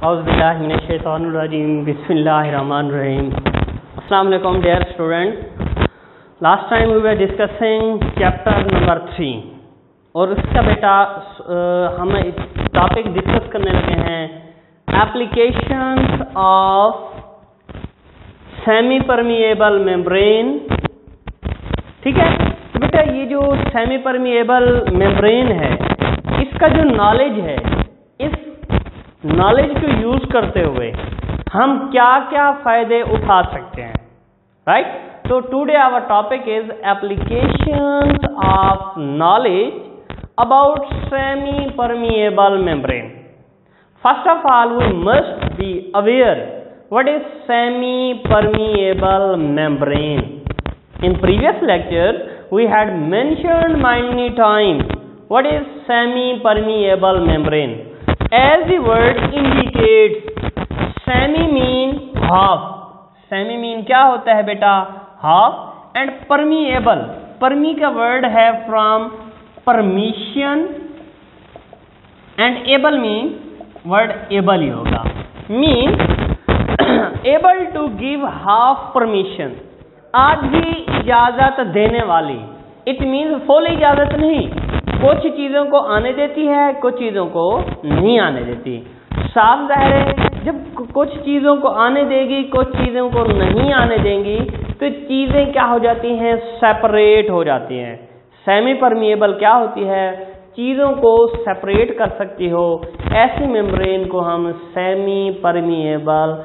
औज़ुबिल्लाहिमिनश्शैतानिर्रजीम बिस्मिल्लाहिर्रहमानिर्रहीम। अस्सलाम वालेकुम dear student. Last time we were discussing chapter number 3 और उसका बेटा हम टॉपिक डिस्कस करने लगे हैं applications of semi permeable membrane. ठीक है, तो बेटा ये जो सेमी परमिएबल मेम्ब्रेन है इसका जो नॉलेज है, इस नॉलेज को यूज करते हुए हम क्या क्या फायदे उठा सकते हैं, राइट। तो today our topic is applications of knowledge about semi permeable membrane. First of all we must be aware what is semi permeable membrane. In previous lecture we had mentioned many times what is semi-permeable membrane. As the word indicates, semi mean half. Semi mean क्या होता है बेटा? half. And permeable, permi का word है from permission and able mean word able ही होगा, mean able to give half permission, आधी इजाजत देने वाली। इट मीन्स फुल इजाजत नहीं, कुछ चीजों को आने देती है, कुछ चीजों को नहीं आने देती। साफ जाहिर है जब कुछ चीजों को आने देगी, कुछ चीजों को नहीं आने देंगी, तो चीजें क्या हो जाती हैं? सेपरेट हो जाती हैं। सेमी परमिएबल क्या होती है? चीजों को सेपरेट कर सकती हो। ऐसी मेम्ब्रेन को हम सेमी परमिएबल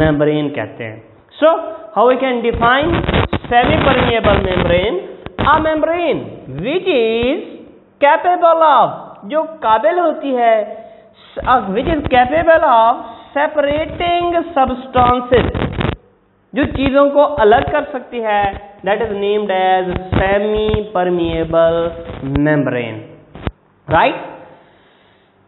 मेम्ब्रेन कहते हैं। So, how we can define semi-permeable membrane? A membrane which is capable of, जो काबिल होती है, which is capable of separating substances, जो चीजों को अलग कर सकती है, that is named as semi-permeable membrane, right?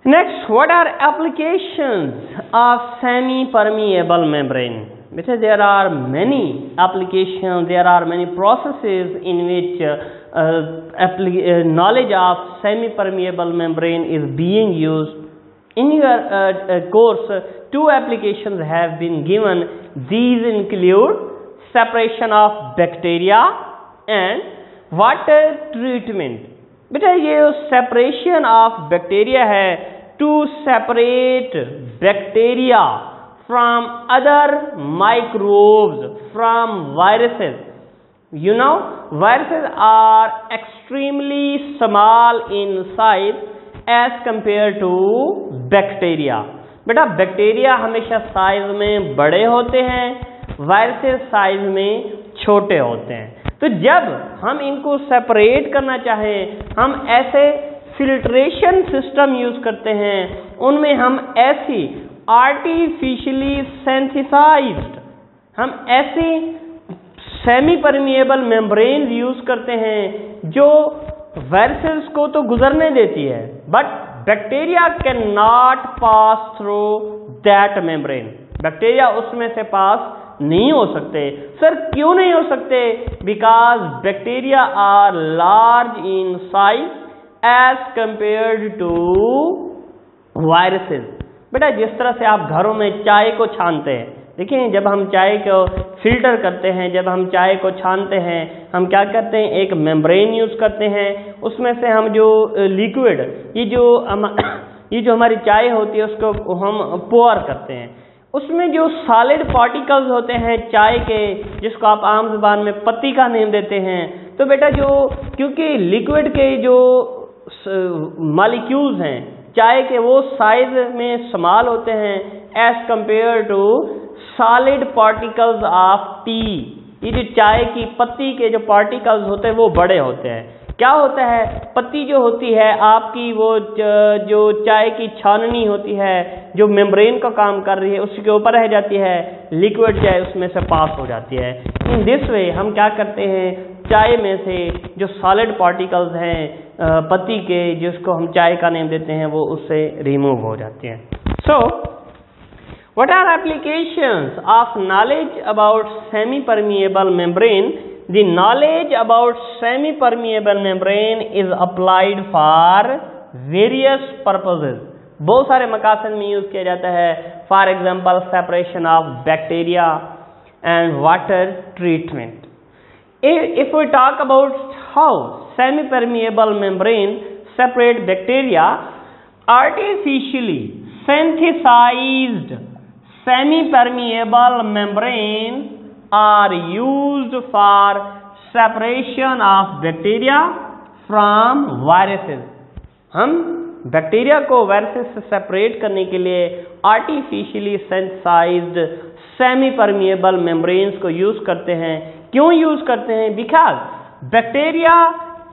Next, what are applications of semi-permeable membrane? Because there are many applications, there are many processes in which knowledge of semi-permeable membrane is being used. In your course, 2 applications have been given. These include separation of bacteria and water treatment. बेटा ये separation of bacteria है, to separate bacteria from other microbes, from viruses. You know, viruses are extremely small in size as compared to bacteria. बेटा bacteria हमेशा size में बड़े होते हैं, viruses size में छोटे होते हैं। तो जब हम इनको सेपरेट करना चाहें, हम ऐसे फिल्ट्रेशन सिस्टम यूज करते हैं, उनमें हम ऐसी आर्टिफिशियली सेंथिसाइज्ड, हम ऐसी सेमी परमिएबल मेम्ब्रेन यूज करते हैं जो वायरसेस को तो गुजरने देती है, but bacteria can not pass through that membrane. Bacteria उसमें से पास नहीं हो सकते। सर क्यों नहीं हो सकते? Because bacteria are large in size as compared to viruses. बेटा जिस तरह से आप घरों में चाय को छानते हैं, देखिए जब हम चाय को फिल्टर करते हैं, जब हम चाय को छानते हैं, हम क्या करते हैं? एक मेम्ब्रेन यूज करते हैं। उसमें से हम जो लिक्विड, ये जो हमारी चाय होती है उसको हम पोर करते हैं। उसमें जो सॉलिड पार्टिकल्स होते हैं चाय के, जिसको आप आम जुबान में पत्ती का नेम देते हैं, तो बेटा जो क्योंकि लिक्विड के जो मॉलिक्यूल्स हैं चाय के, वो साइज में स्मॉल होते हैं as compare to solid particles of tea. ये जो चाय की पत्ती के जो पार्टिकल्स होते हैं वो बड़े होते हैं। क्या होता है? पत्ती जो होती है आपकी, वो जो चाय की छाननी होती है, जो मेम्ब्रेन का काम कर रही है, उसके ऊपर रह जाती है, लिक्विड चाय उसमें से पास हो जाती है। इन दिस वे हम क्या करते हैं? चाय में से जो सॉलिड पार्टिकल्स हैं पत्ती के, जिसको हम चाय का नेम देते हैं, वो उससे रिमूव हो जाते हैं। So what are applications of knowledge about semi permeable membrane? The knowledge about semi permeable membrane is applied for various purposes. बहुत सारे मकासद में यूज किया जाता है। For example separation of bacteria and water treatment. If we talk about how semi permeable membrane separate bacteria, artificially synthesized semi-permeable membrane are used for separation of bacteria from viruses। हम bacteria को viruses से separate करने के लिए artificially सेंथेसाइज्ड semi permeable membranes को use करते हैं। क्यों यूज करते हैं? Because bacteria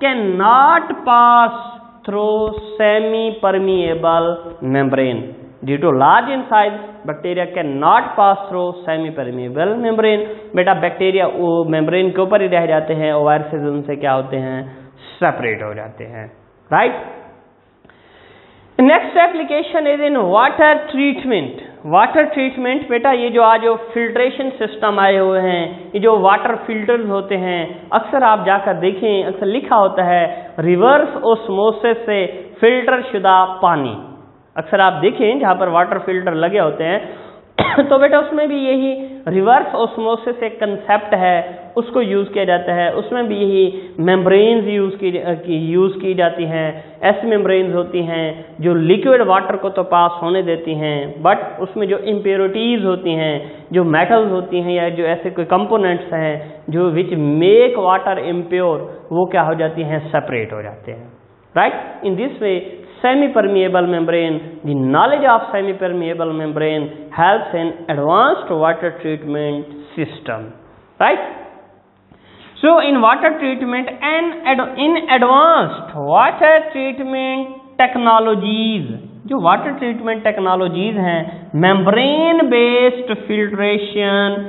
can not pass through semi-permeable membrane. Due to large in size, bacteria cannot pass through semi-permeable membrane. बेटा बैक्टीरिया वो मेम्ब्रेन के ऊपर ही रह जाते हैं और वायरसेस उनसे क्या होते हैं? सेपरेट हो जाते हैं, right. Next application is in water treatment. Water treatment बेटा ये जो आज फिल्ट्रेशन सिस्टम आए हुए हैं, ये जो वाटर फिल्टर्स होते हैं, अक्सर आप जाकर देखें, अक्सर लिखा होता है रिवर्स ऑस्मोसिस से फिल्टर शुदा पानी। अक्सर आप देखें जहां पर वाटर फिल्टर लगे होते हैं तो बेटा उसमें भी यही रिवर्स ऑस्मोसिस एक कंसेप्ट है, उसको यूज किया जाता है। उसमें भी यही मेम्ब्रेन्स यूज की जाती हैं। ऐसी मेम्ब्रेन्स होती हैं जो लिक्विड वाटर को तो पास होने देती हैं, बट उसमें जो इम्प्योरिटीज होती हैं, जो मेटल्स होती हैं या जो ऐसे कोई कंपोनेंट्स हैं जो विच मेक वाटर इम्प्योर, वो क्या हो जाती हैं? सेपरेट हो जाते हैं, right. In this way semi-permeable membrane, the knowledge of semi-permeable membrane helps in advanced water treatment system, right? So in water treatment and in advanced water treatment technologies, जो water treatment technologies हैं, membrane based filtration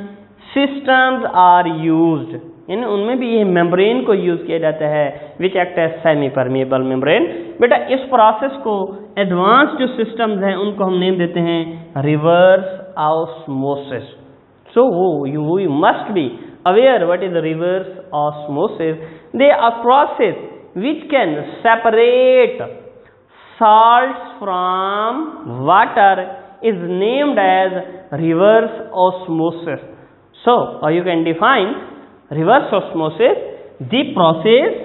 systems are used, इन उनमें भी ये membrane को use किया जाता है which act as semi permeable membrane. बेटा इस प्रोसेस को एडवांस जो सिस्टम्स हैं उनको हम नेम देते हैं reverse osmosis. So you must be aware what is reverse osmosis. They are process which can separate salts from water is named as reverse osmosis. So you can define reverse osmosis, the process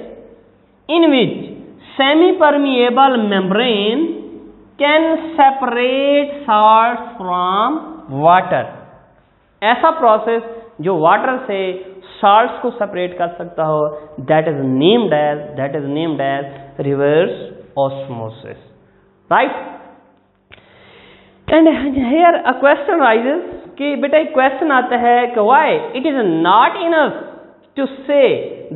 in which semi-permeable membrane can separate salts from water. ऐसा process जो water से salts को separate कर सकता हो, that is named as reverse osmosis, right? And here a question arises कि बेटा एक क्वेश्चन आता है कि why it is not enough to say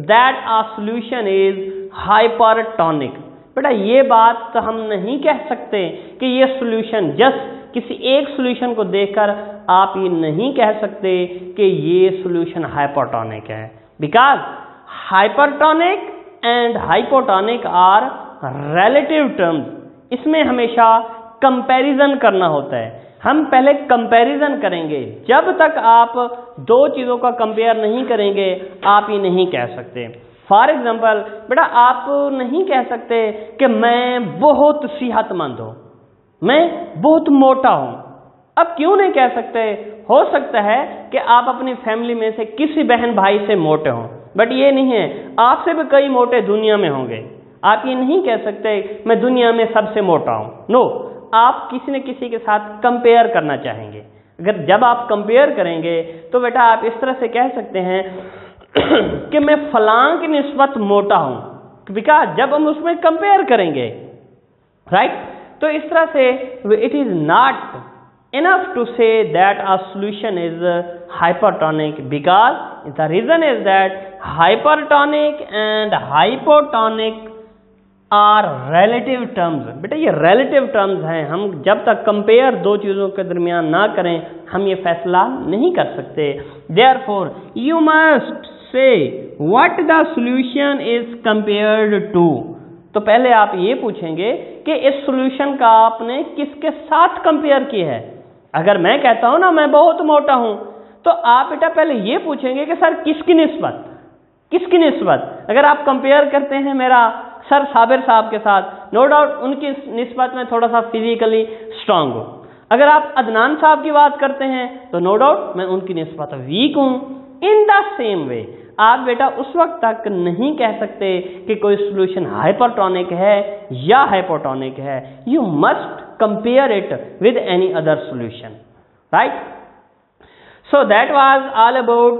that a solution is hypertonic. बेटा ये बात तो हम नहीं कह सकते कि ये सॉल्यूशन, जस्ट किसी एक सॉल्यूशन को देखकर आप ये नहीं कह सकते कि ये सॉल्यूशन हाइपोटोनिक है, because hypertonic and hypotonic are relative terms. इसमें हमेशा कंपैरिजन करना होता है। हम पहले कंपैरिजन करेंगे, जब तक आप दो चीजों का कंपेयर नहीं करेंगे आप ये नहीं कह सकते। फॉर एग्जाम्पल बेटा आप नहीं कह सकते कि मैं बहुत सेहतमंद हूं, मैं बहुत मोटा हूं। अब क्यों नहीं कह सकते? हो सकता है कि आप अपनी फैमिली में से किसी बहन भाई से मोटे हों, बट ये नहीं है आपसे भी कई मोटे दुनिया में होंगे। आप ये नहीं कह सकते मैं दुनिया में सबसे मोटा हूं। नो, आप किसी न किसी के साथ कंपेयर करना चाहेंगे। अगर जब आप कंपेयर करेंगे तो बेटा आप इस तरह से कह सकते हैं कि मैं फलां की निस्बत मोटा हूं, बिकॉज जब हम उसमें कंपेयर करेंगे, राइट? तो इस तरह से it is not enough to say that a solution is hypertonic, because the reason is that hypertonic and hypotonic are relative terms. बेटा ये relative terms हैं, हम जब तक compare दो चीजों के दरमियान ना करें हम ये फैसला नहीं कर सकते। Therefore you must say what the solution is compared to. तो पहले आप ये पूछेंगे कि इस सॉल्यूशन का आपने किसके साथ कंपेयर किया है। अगर मैं कहता हूं ना मैं बहुत मोटा हूं, तो आप बेटा पहले ये पूछेंगे कि सर किसकी निस्बत। अगर आप कंपेयर करते हैं मेरा सर साबिर साहब के साथ, नो डाउट उनकी निस्बत में थोड़ा सा फिजिकली स्ट्रांग हूँ। अगर आप अदनान साहब की बात करते हैं तो नो डाउट मैं उनकी निस्बत वीक हूँ। इन द सेम वे आप बेटा उस वक्त तक नहीं कह सकते कि कोई सोल्यूशन हाइपरटोनिक है या हाइपोटोनिक है। You must compare it with any other solution, right? So that was all about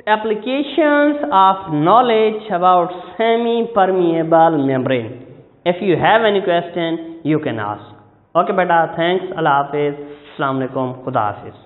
applications of knowledge about semi-permeable membrane. If you have any question, you can ask. Okay beta, thanks. Allah Hafiz. Assalamu alaikum. Khuda Hafiz.